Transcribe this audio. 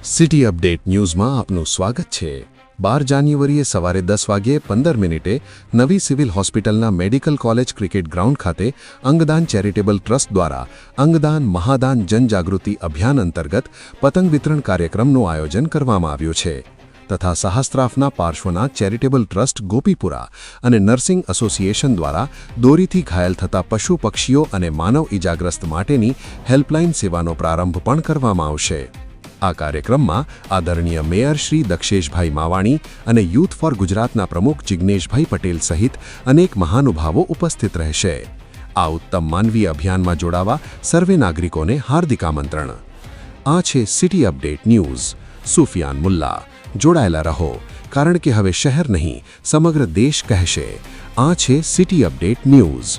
City update ન્યૂઝમાં આપનું સ્વાગત છે। 12 જાન્યુઆરીએ સવારે 10 વાગ્યે 15 મિનિટે નવી સિવિલ હોસ્પિટલના મેડિકલ કોલેજ ક્રિકેટ ગ્રાઉન્ડ ખાતે અંગદાન ચેરિટેબલ ટ્રસ્ટ દ્વારા અંગદાન મહાદાન જનજાગૃતિ અભિયાન અંતર્ગત પતંગ વિતરણ કાર્યક્રમનું આયોજન કરવામાં આવ્યું છે તથા સહસ્ત્રાફના પાર્શ્વનાથ ચેરિટેબલ ટ્રસ્ટ ગોપીપુરા અને નર્સિંગ એસોસિએશન દ્વારા દોરીથી ઘાયલ થતા પશુ પક્ષીઓ અને માનવ ઇજાગ્રસ્ત માટેની હેલ્પલાઇન સેવાનો પ્રારંભ પણ કરવામાં આવશે। આ કાર્યક્રમમાં આદરણીય મેયર શ્રી દક્ષેશભાઈ માવાણી અને યુથ ફોર ગુજરાતના પ્રમુખ જિગ્નેશભાઈ પટેલ સહિત અનેક મહાનુભાવો ઉપસ્થિત રહેશે। આ ઉત્તમ માનવીય અભિયાનમાં જોડાવા સર્વે નાગરિકોને હાર્દિક આમંત્રણ। આ છે city update news. Sufiyan Mulla જોડાયેલા રહો, કારણ કે હવે શહેર નહીં સમગ્ર દેશ કહેશે। આ છે સિટી અપડેટ ન્યૂઝ।